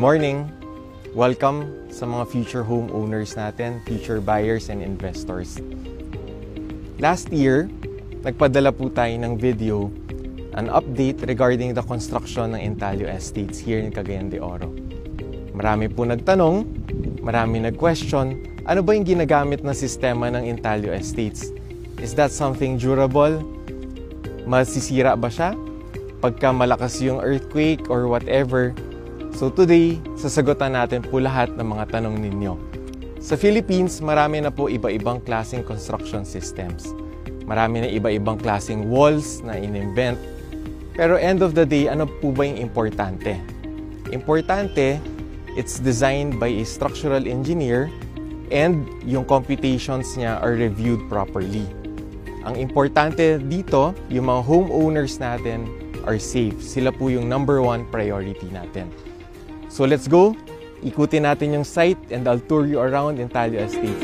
morning! Welcome sa mga future homeowners natin, future buyers and investors. Last year, nagpadala po tayo ng video, an update regarding the construction ng Intalio Estates here in Cagayan de Oro. Marami po nagtanong, marami nag-question, ano ba yung ginagamit na sistema ng Intalio Estates? Is that something durable? Masisira ba siya pagka malakas yung earthquake or whatever? So today, sasagutan natin po lahat ng mga tanong ninyo. Sa Philippines, marami na po iba-ibang klaseng construction systems. Marami na iba-ibang klaseng walls na in-invent. Pero end of the day, ano po ba yung importante? Importante, it's designed by a structural engineer and yung computations niya are reviewed properly. Ang importante dito, yung mga homeowners natin are safe. Sila po yung number one priority natin. So let's go, ikutin natin yung site and I'll tour you around Intalio Estates.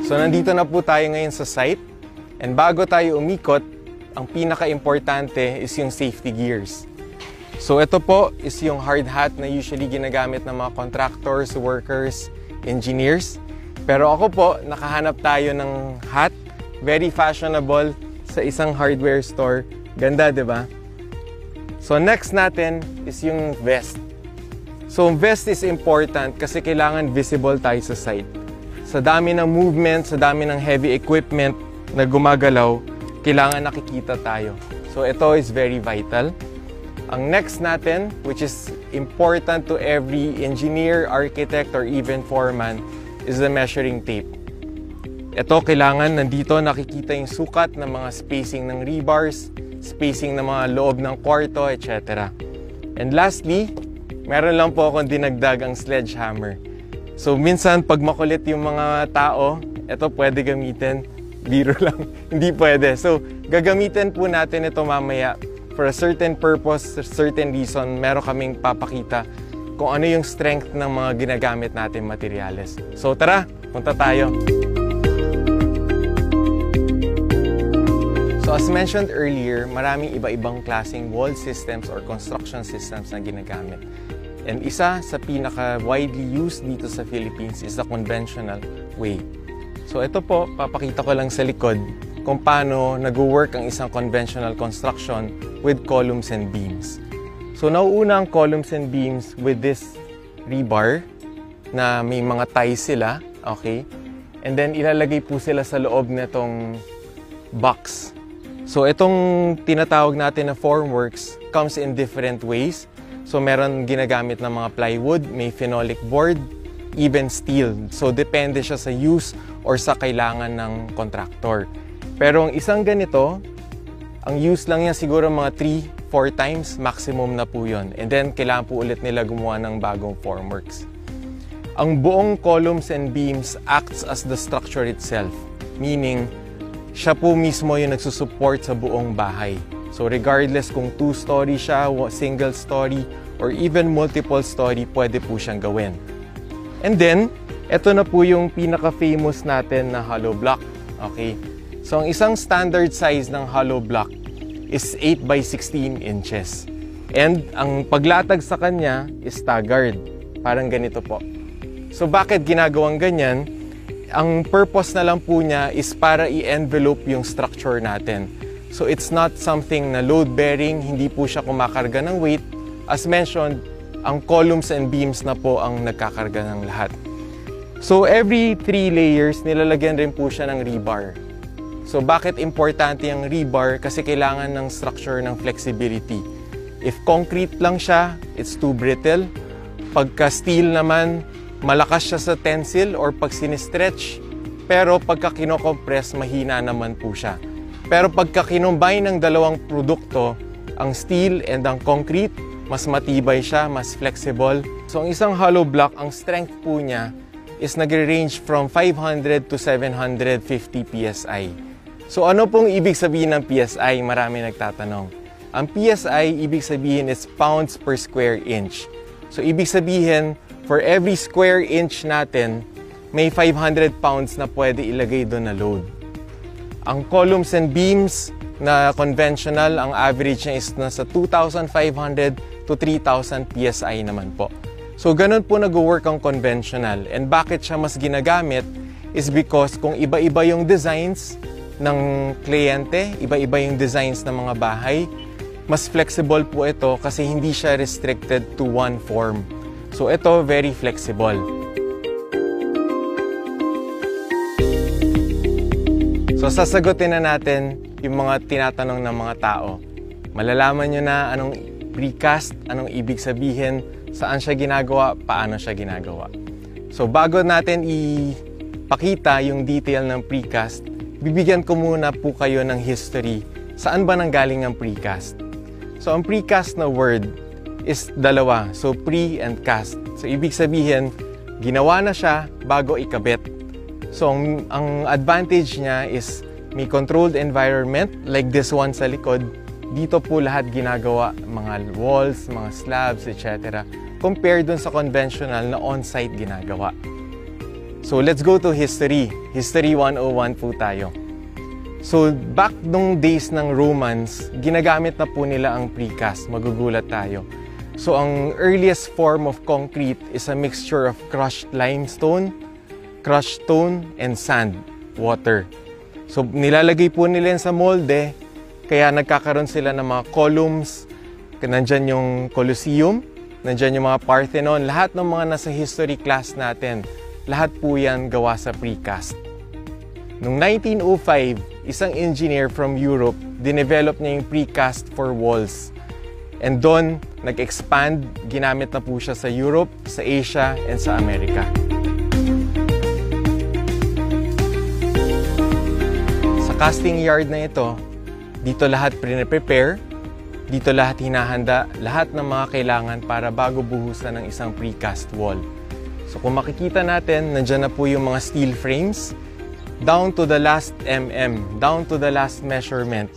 So nandito na po tayo ngayon sa site and bago tayo umikot, ang pinaka-importante is yung safety gears. So ito po is yung hard hat na usually ginagamit ng mga contractors, workers, engineers. Pero ako po, nakahanap tayo ng hat, very fashionable sa isang hardware store. Ganda, di ba? So next natin is yung vest. So vest is important kasi kailangan visible tayo sa site. Sa dami ng movement, sa dami ng heavy equipment na gumagalaw, kailangan nakikita tayo. So ito is very vital. Ang next natin, which is important to every engineer, architect, or even foreman, is the measuring tape. Ito kailangan nandito nakikita yung sukat ng mga spacing ng rebars, spacing ng mga loob ng kwarto, etc. And lastly, meron lang po akong dinagdag ang sledgehammer. So minsan pag makulit yung mga tao, ito pwede gamitin, biro lang, hindi pwede. So gagamitin po natin ito mamaya for a certain purpose, a certain reason. Meron kaming papakita kung ano yung strength ng mga ginagamit natin materyales. So tara, punta tayo. So as mentioned earlier, maraming iba-ibang klaseng wall systems or construction systems na ginagamit. And isa sa pinaka-widely used dito sa Philippines is the conventional way. So ito po, papakita ko lang sa likod kung paano nag-work ang isang conventional construction with columns and beams. So nauuna ang columns and beams with this rebar na may mga ties sila, okay? And then ilalagay po sila sa loob nitong box. So itong tinatawag natin na formworks comes in different ways. So meron ginagamit ng mga plywood, may phenolic board, even steel. So depende siya sa use or sa kailangan ng contractor. Pero ang isang ganito, ang use lang niya siguro mga 3-4 times, maximum na po yun. And then kailangan po ulit nila gumawa ng bagong formworks. Ang buong columns and beams acts as the structure itself, meaning siya po mismo yung nagsusupport sa buong bahay. So regardless kung 2-story siya, single story, or even multiple story, pwede po siyang gawin. And then, ito na po yung pinaka-famous natin na hollow block. Okay? So ang isang standard size ng hollow block is 8 by 16 inches. And ang paglatag sa kanya is staggered. Parang ganito po. So bakit ginagawang ganyan? Ang purpose na lang po niya is para i-envelope yung structure natin. So it's not something na load-bearing, hindi po siya kumakarga ng weight. As mentioned, ang columns and beams na po ang nagkakarga ng lahat. So every 3 layers, nilalagyan rin po siya ng rebar. So bakit importante yung rebar? Kasi kailangan ng structure ng flexibility. If concrete lang siya, it's too brittle. Pagka steel naman, malakas siya sa tensile or pag sinistretch, pero pagka kinocompress, mahina naman po siya. Pero pagka kinombine ng dalawang produkto, ang steel and ang concrete, mas matibay siya, mas flexible. So ang isang hollow block, ang strength po niya is nagre-range from 500 to 750 PSI. So ano pong ibig sabihin ng PSI? Marami nagtatanong. Ang PSI, ibig sabihin is pounds per square inch. So ibig sabihin, for every square inch natin, may 500 pounds na pwede ilagay doon na load. Ang columns and beams na conventional, ang average niya is nasa 2,500 to 3,000 PSI naman po. So ganun po nag-work ang conventional. And bakit siya mas ginagamit is because kung iba-iba yung designs ng kliyente, iba-iba yung designs ng mga bahay, mas flexible po ito kasi hindi siya restricted to one form. So ito, very flexible. So sasagutin na natin yung mga tinatanong ng mga tao. Malalaman nyo na anong precast, anong ibig sabihin, saan siya ginagawa, paano siya ginagawa. So bago natin ipakita yung detail ng precast, bibigyan ko muna po kayo ng history. Saan ba nanggaling ang precast? So ang precast na word is dalawa. So pre and cast. So ibig sabihin, ginawa na siya bago ikabit. So, ang advantage niya is may controlled environment like this one sa likod. Dito po lahat ginagawa, mga walls, mga slabs, etc. Compared dun sa conventional na on-site ginagawa. So, let's go to history. History 101 po tayo. So, back nung days ng Romans, ginagamit na po nila ang precast. Magugulat tayo. So, ang earliest form of concrete is a mixture of crushed limestone, crushed stone, and sand, water. So, nilalagay po nila sa molde, kaya nagkakaroon sila ng mga columns, nandyan yung Colosseum, nandyan yung mga Parthenon, lahat ng mga nasa history class natin, lahat po yan gawa sa precast. Noong 1905, isang engineer from Europe, dinevelop niya yung precast for walls. And doon, nag-expand, ginamit na po siya sa Europe, sa Asia, and sa Amerika. Casting yard na ito, dito lahat pre-prepare, dito lahat hinahanda, lahat ng mga kailangan para bago buhusan ng isang precast wall. So kung makikita natin, nandyan na po yung mga steel frames, down to the last down to the last measurement.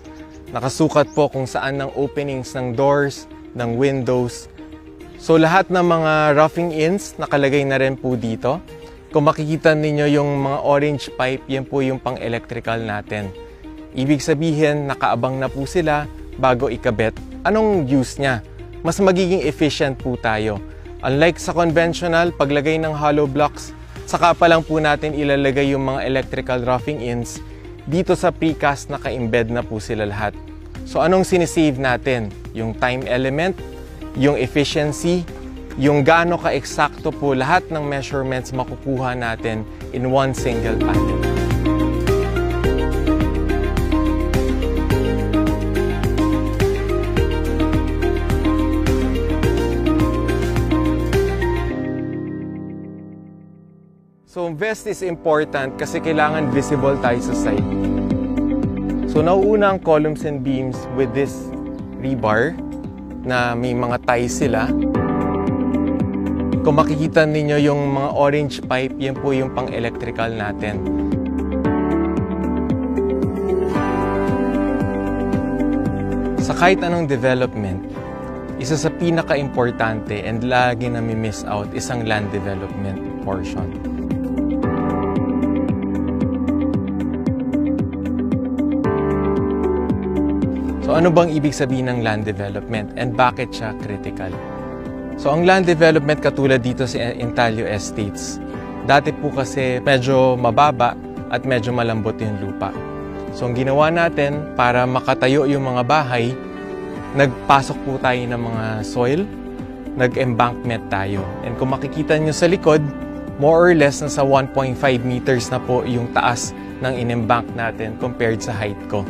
Nakasukat po kung saan ng openings ng doors, ng windows. So lahat ng mga roughing ins nakalagay na rin po dito. Kung makikita ninyo yung mga orange pipe, yan po yung pang-electrical natin. Ibig sabihin, nakaabang na po sila bago ikabit. Anong use niya? Mas magiging efficient po tayo. Unlike sa conventional, paglagay ng hollow blocks, saka pa lang po natin ilalagay yung mga electrical roughing ins. Dito sa precast, naka-embed na po sila lahat. So anong sinisave natin? Yung time element, yung efficiency, yung gaano ka-eksakto po lahat ng measurements makukuha natin in one single panel. So, vest is important kasi kailangan visible tayo sa site. So, nauuna ang columns and beams with this rebar na may mga ties sila. Kung makikita ninyo yung mga orange pipe, yan po yung pang-electrical natin. Sa kahit anong development, isa sa pinaka-importante and lagi na mi-miss out isang land development portion. So ano bang ibig sabihin ng land development and bakit siya critical? So ang land development katulad dito sa Intalio Estates, dati po kasi medyo mababa at medyo malambot yung lupa. So ang ginawa natin para makatayo yung mga bahay, nagpasok po tayo ng mga soil, nag-embankment tayo. And kung makikita nyo sa likod, more or less nasa 1.5 meters na po yung taas ng in-embank natin compared sa height ko.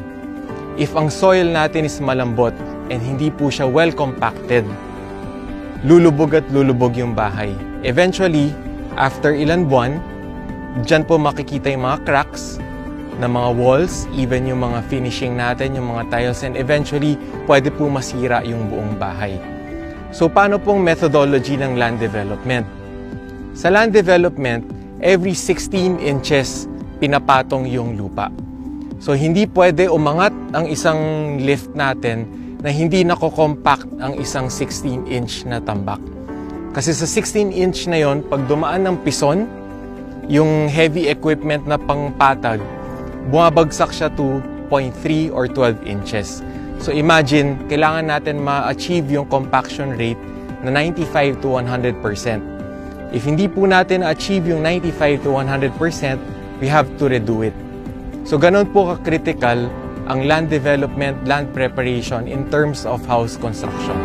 If ang soil natin is malambot and hindi po siya well compacted, lulubog at lulubog yung bahay. Eventually, after ilan buwan, dyan po makikita yung mga cracks na mga walls, even yung mga finishing natin, yung mga tiles, and eventually, pwede po masira yung buong bahay. So, paano pong methodology ng land development? Sa land development, every 16 inches, pinapatong yung lupa. So, hindi pwede umangat ang isang lift natin na hindi nako-compact ang isang 16-inch na tambak. Kasi sa 16-inch na yon, pag dumaan ng pison, yung heavy equipment na pangpatag, bumabagsak siya to 0.3 or 12 inches. So imagine, kailangan natin ma-achieve yung compaction rate na 95 to 100%. If hindi po natin achieve yung 95 to 100%, we have to redo it. So ganun po ka-critical ang land development, land preparation in terms of house construction.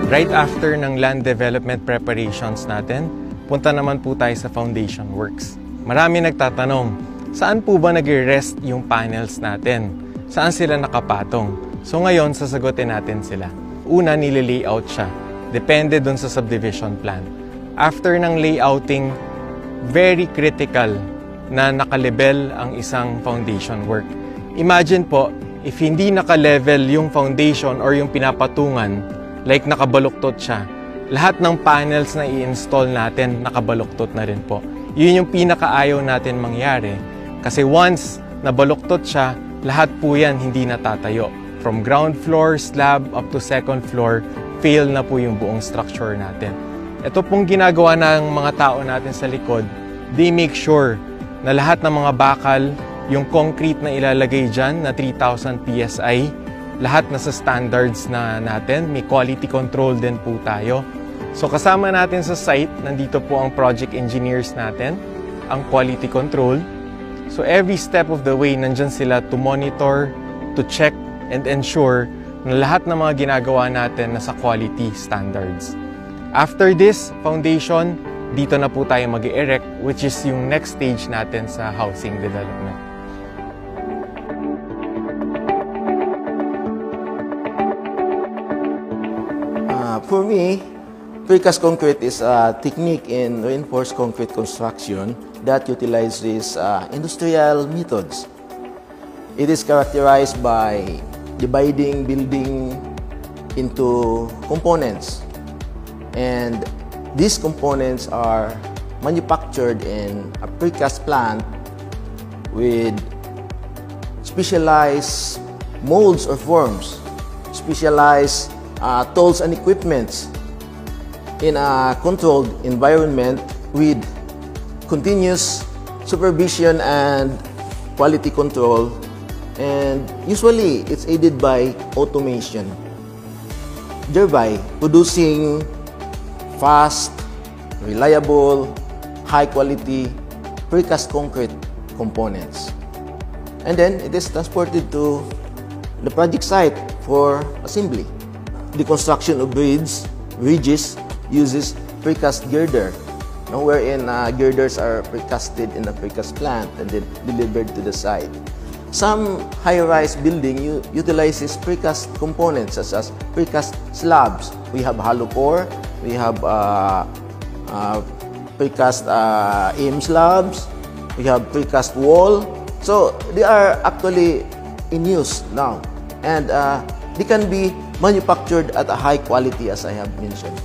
Right after ng land development preparations natin, punta naman po tayo sa foundation works. Marami nagtatanong, saan po ba nag-rest yung panels natin? Saan sila nakapatong? So ngayon, sasagutin natin sila. Una, nili-layout siya. Depende dun sa subdivision plan. After ng layouting, very critical na naka-level ang isang foundation work. Imagine po, if hindi naka-level yung foundation or yung pinapatungan, like nakabaluktot siya, lahat ng panels na i-install natin nakabaluktot na rin po. Yun yung pinakaayaw natin mangyari. Kasi once nabaluktot siya, lahat po yan hindi natatayo. From ground floor, slab, up to second floor, fail na po yung buong structure natin. Ito pong ginagawa ng mga tao natin sa likod, they make sure na lahat ng mga bakal, yung concrete na ilalagay dyan na 3,000 PSI, lahat na sa standards na natin, may quality control din po tayo. So kasama natin sa site, nandito po ang project engineers natin, ang quality control. So every step of the way, nandyan sila to monitor, to check, and ensure na lahat ng mga ginagawa natin nasa quality standards. After this foundation, dito na po tayo mag-erect, which is yung next stage natin sa housing development. For me, precast concrete is a technique in reinforced concrete construction that utilizes industrial methods. It is characterized by dividing building into components, and these components are manufactured in a precast plant with specialized molds or forms, specialized tools and equipments in a controlled environment with continuous supervision and quality control, and usually it's aided by automation, thereby producing fast, reliable, high-quality precast concrete components. And then it is transported to the project site for assembly. The construction of bridges uses precast girder, wherein girders are precasted in a precast plant and then delivered to the site. Some high-rise building utilizes precast components such as precast slabs. We have hollow core, we have precast AM slabs, we have precast wall. So they are actually in use now, and they can be manufactured at a high quality, as I have mentioned.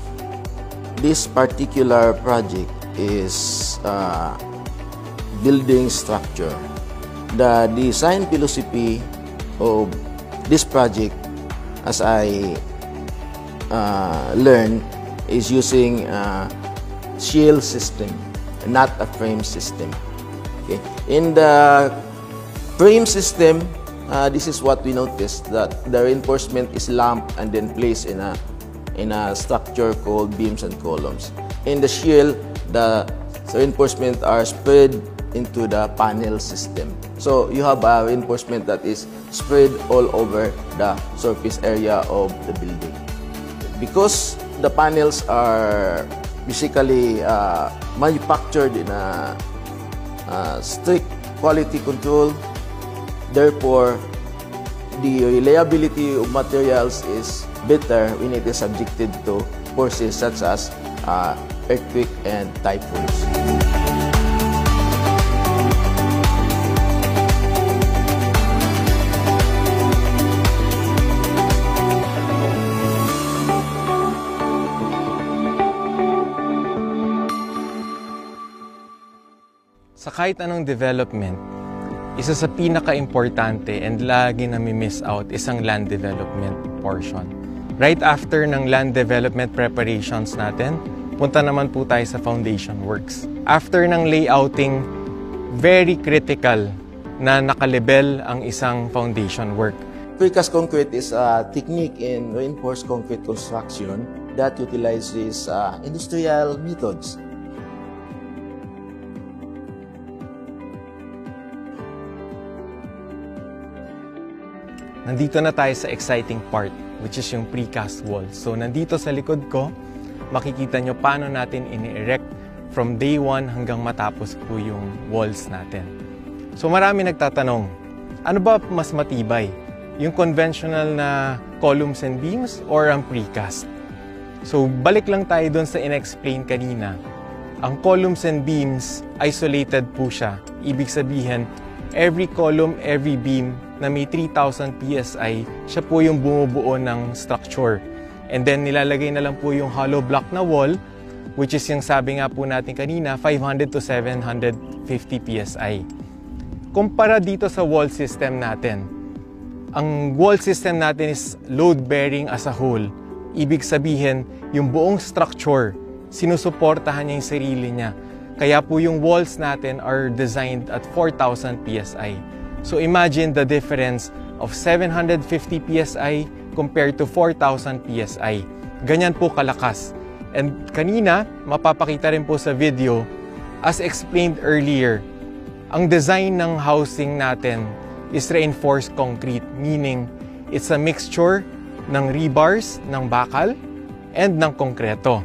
This particular project is building structure. The design philosophy of this project, as I learned, is using a shield system, not a frame system. Okay. In the frame system, this is what we noticed, that the reinforcement is lumped and then placed in a structure called beams and columns. In the shield, the reinforcement are spread into the panel system. So you have a reinforcement that is spread all over the surface area of the building. Because the panels are basically manufactured in a strict quality control, therefore the reliability of materials is better when it is subjected to forces such as earthquake and typhoons. Sa kahit anong development, isa sa pinaka-importante and lagi nami-miss out isang land development portion. Right after ng land development preparations natin, punta naman po tayo sa foundation works. After ng layouting, very critical na nakalibel ang isang foundation work. Precast concrete is a technique in reinforced concrete construction that utilizes industrial methods. Nandito na tayo sa exciting part, which is yung precast wall. So nandito sa likod ko, makikita nyo paano natin ini-erect from day 1 hanggang matapos po yung walls natin. So marami nagtatanong, ano ba mas matibay? Yung conventional na columns and beams or ang precast? So balik lang tayo doon sa in-explain kanina. Ang columns and beams, isolated po siya. Ibig sabihin, every column, every beam na may 3,000 PSI, siya po yung bumubuo ng structure. And then nilalagay na lang po yung hollow block na wall, which is yung sabi nga po natin kanina, 500 to 750 PSI. Kumpara dito sa wall system natin, ang wall system natin is load-bearing as a whole. Ibig sabihin, yung buong structure, sinusuportahan niya yung sarili niya. Kaya po yung walls natin are designed at 4,000 PSI. So imagine the difference of 750 PSI compared to 4,000 PSI. Ganyan po kalakas. And kanina, mapapakita rin po sa video, as explained earlier, ang design ng housing natin is reinforced concrete, meaning it's a mixture ng rebars, ng bakal, and ng konkreto.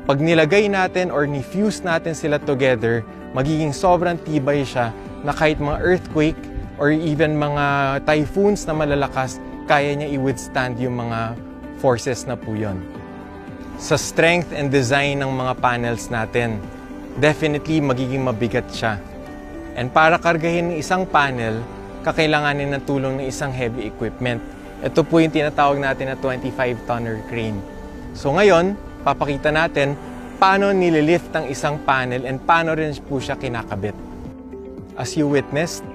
Pag nilagay natin or ni-fuse natin sila together, magiging sobrang tibay siya na kahit mga earthquake or even mga typhoons na malalakas, kaya niya i-withstand yung mga forces na po yun. Sa strength and design ng mga panels natin, definitely magiging mabigat siya. And para kargahin ng isang panel, kakailanganin ng tulong ng isang heavy equipment. Ito po yung tinatawag natin na 25-tonner crane. So ngayon, papakita natin paano nililift ang isang panel and paano rin po siya kinakabit. As you witnessed,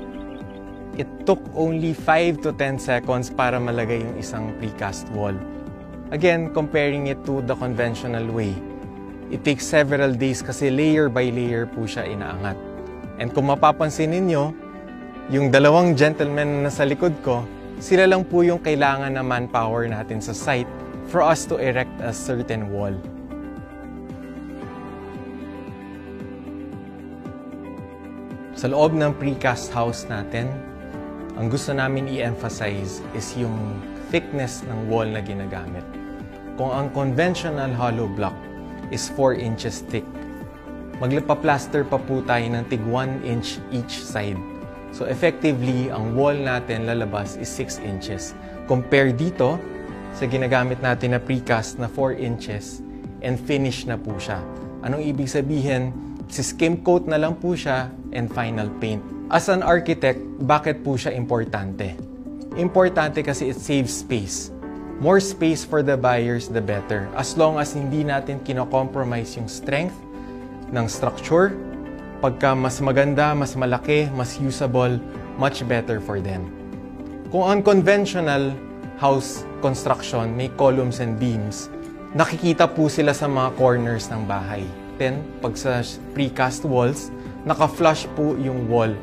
it took only 5 to 10 seconds para malagay yung isang precast wall. Again, comparing it to the conventional way, it takes several days kasi layer by layer po siya inaangat. And kung mapapansin ninyo, yung dalawang gentlemen na sa likod ko, sila lang po yung kailangan na manpower natin sa site for us to erect a certain wall. Sa loob ng precast house natin, ang gusto namin i-emphasize is yung thickness ng wall na ginagamit. Kung ang conventional hollow block is 4 inches thick, magpa-plaster pa po tayo ng tig 1 inch each side. So effectively, ang wall natin lalabas is 6 inches. Compare dito sa ginagamit natin na precast na 4 inches and finish na po siya. Anong ibig sabihin? Si skim coat na lang po siya and final paint. As an architect, bakit po siya importante? Importante kasi it saves space. More space for the buyers, the better. As long as hindi natin kino-compromise yung strength ng structure, pagka mas maganda, mas malaki, mas usable, much better for them. Kung ang conventional house construction may columns and beams, nakikita po sila sa mga corners ng bahay. Then, pag sa precast walls, naka-flush po yung wall.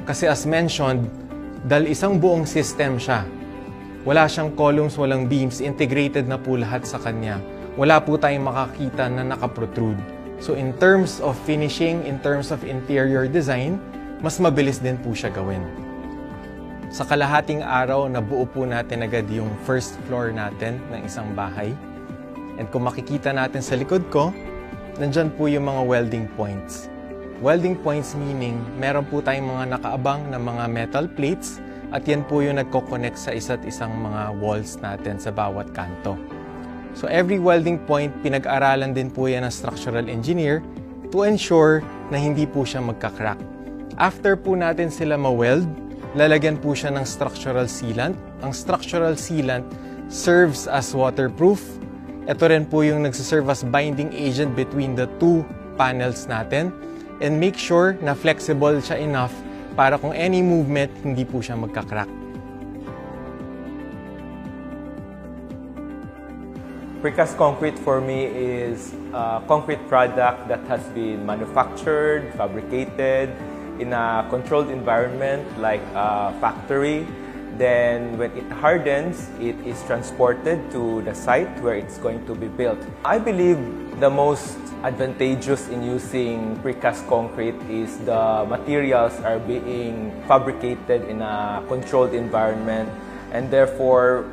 Kasi as mentioned, dahil isang buong system siya. Wala siyang columns, walang beams, integrated na po lahat sa kanya. Wala po tayong makakita na naka-protrude. So in terms of finishing, in terms of interior design, mas mabilis din po siya gawin. Sa kalahating araw, nabuo po natin agad yung first floor natin ng isang bahay. And kung makikita natin sa likod ko, nandyan po yung mga welding points. Welding points meaning, meron po tayong mga nakaabang na mga metal plates at yan po yung nagko-connect sa isa't isang mga walls natin sa bawat kanto. So every welding point, pinag-aralan din po yan ng structural engineer to ensure na hindi po siya magka-crack. After po natin sila ma-weld, lalagyan po siya ng structural sealant. Ang structural sealant serves as waterproof. Ito rin po yung nagsiserve as binding agent between the two panels natin and make sure na flexible siya enough para kung any movement, hindi po siya magka-crack. Precast concrete for me is a concrete product that has been manufactured, fabricated in a controlled environment like a factory. Then when it hardens, it is transported to the site where it's going to be built. I believe the most advantageous in using precast concrete is the materials are being fabricated in a controlled environment, and therefore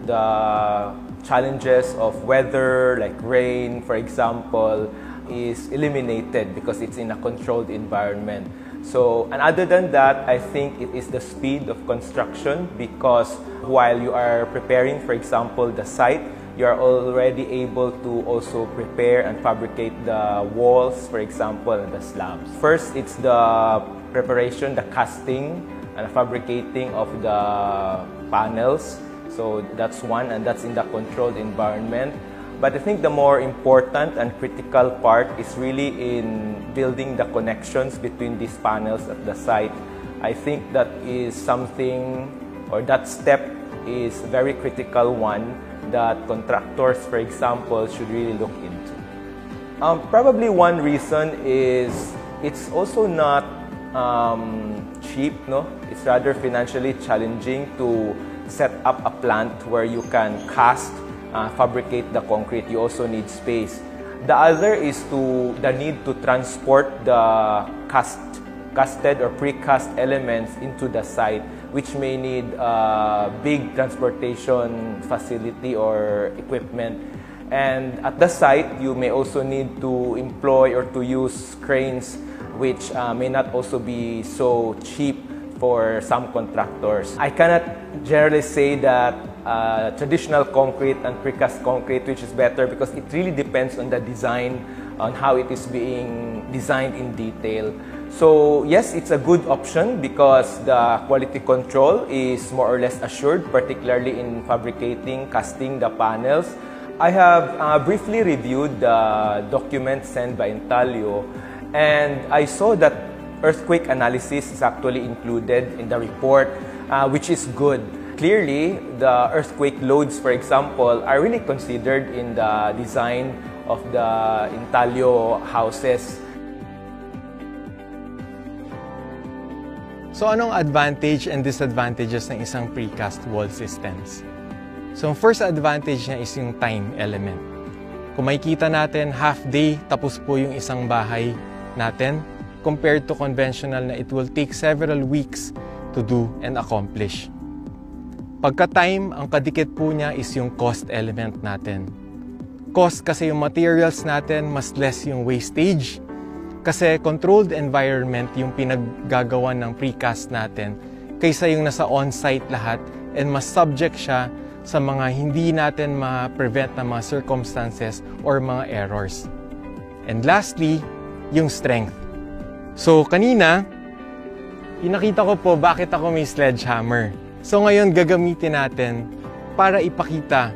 the challenges of weather like rain, for example, is eliminated because it's in a controlled environment. So, and other than that, I think it is the speed of construction, because while you are preparing, for example, the site, you are already able to also prepare and fabricate the walls, for example, and the slabs. First, it's the preparation, the casting and fabricating of the panels. So that's one, and that's in the controlled environment. But I think the more important and critical part is really in building the connections between these panels at the site. I think that is something, or that step is a very critical one that contractors, for example, should really look into. Probably one reason is it's also not cheap, no? It's rather financially challenging to set up a plant where you can cast, fabricate the concrete. You also need space. The other is the need to transport the casted or precast elements into the site, which may need a big transportation facility or equipment. And at the site, you may also need to employ or to use cranes, which may not also be so cheap for some contractors. I cannot generally say that traditional concrete and precast concrete which is better, because it really depends on the design, on how it is being designed in detail. So yes, it's a good option because the quality control is more or less assured, particularly in fabricating, casting the panels. I have briefly reviewed the document sent by Intalio, and I saw that earthquake analysis is actually included in the report, which is good. Clearly, the earthquake loads, for example, are really considered in the design of the Intalio houses. So anong advantage and disadvantages ng isang precast wall systems? So ang first advantage niya is yung time element. Kung makikita natin, half day tapos po yung isang bahay natin, compared to conventional na it will take several weeks to do and accomplish. Pagka-time, ang kadikit po niya is yung cost element natin. Cost kasi yung materials natin, mas less yung wastage. Kasi controlled environment yung pinaggagawan ng precast natin kaysa yung nasa on-site lahat, and mas subject siya sa mga hindi natin ma-prevent na mga circumstances or mga errors. And lastly, yung strength. So kanina, pinakita ko po bakit ako may sledgehammer. So ngayon gagamitin natin para ipakita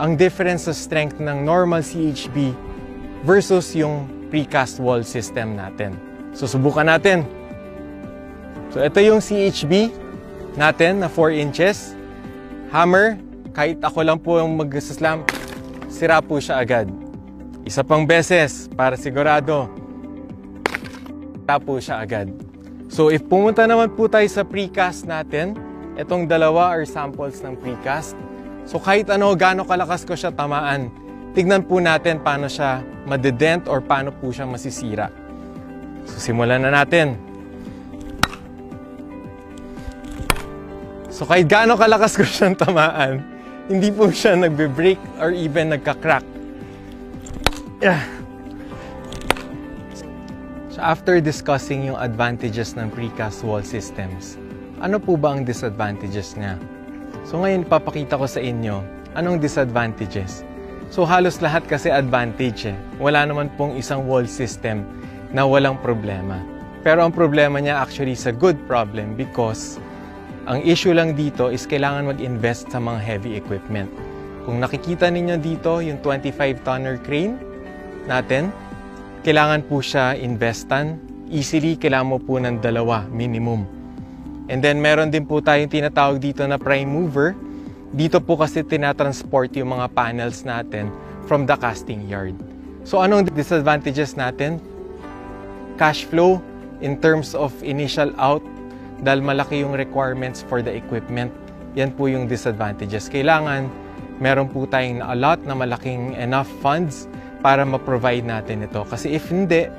ang difference sa strength ng normal CHB versus yung precast wall system natin. So subukan natin. So ito yung CHB natin na 4 inches. Hammer, kahit ako lang po yung mag-slam, sira po siya agad. Isa pang beses para sigurado. Tapo siya agad. So if pumunta naman po tayo sa precast natin, itong dalawa are samples ng precast. So kahit ano, gaano kalakas ko siya tamaan, tignan po natin paano siya madedent or paano po siya masisira. So simulan na natin. So kahit gaano kalakas ko siyang tamaan, hindi po siya nagbe-break or even nagka-crack. Yeah. So after discussing yung advantages ng precast wall systems, ano po ba ang disadvantages niya? So ngayon ipapakita ko sa inyo anong disadvantages. So halos lahat kasi advantage eh. Wala naman pong isang wall system na walang problema. Pero ang problema niya actually is a good problem because ang issue lang dito is kailangan mag-invest sa mga heavy equipment. Kung nakikita ninyo dito yung 25-tonner crane natin, kailangan po siya investan. Easily, kailangan mo po ng 2 minimum. And then, meron din po tayong tinatawag dito na prime mover Dito po kasi tinatransport yung mga panels natin from the casting yard. So anong disadvantages natin? Cash flow in terms of initial out, dahil malaki yung requirements for the equipment. Yan po yung disadvantages. Kailangan meron po tayong allot na malaking enough funds para ma-provide natin ito. Kasi if hindi,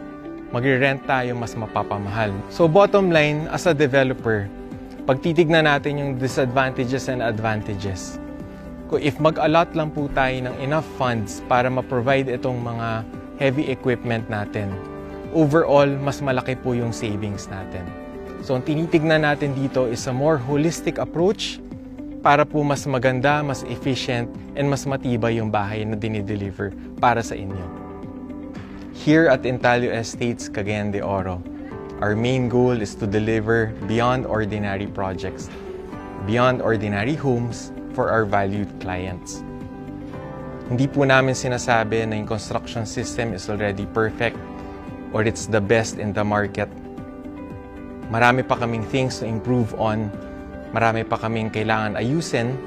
magre-rent tayo, mas mapapamahal. So bottom line, as a developer, pag titignan natin yung disadvantages and advantages, if mag-allot lang po tayo ng enough funds para ma-provide itong mga heavy equipment natin, overall, mas malaki po yung savings natin. So ang tinitignan natin dito is a more holistic approach para po mas maganda, mas efficient, and mas matibay yung bahay na dinideliver para sa inyo. Here at Intalio Estates, Cagayan de Oro, our main goal is to deliver beyond ordinary projects, beyond ordinary homes for our valued clients. Hindi po namin sinasabi na yung construction system is already perfect or it's the best in the market. Marami pa kaming things to improve on. Marami pa kaming kailangan ayusin,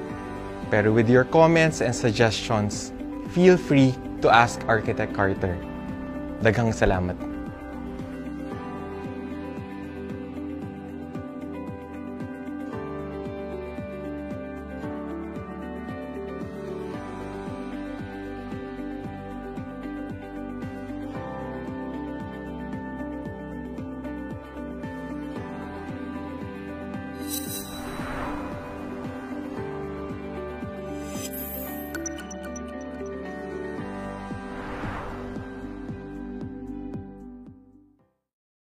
pero with your comments and suggestions, feel free to ask Architect Carter. Daghang salamat.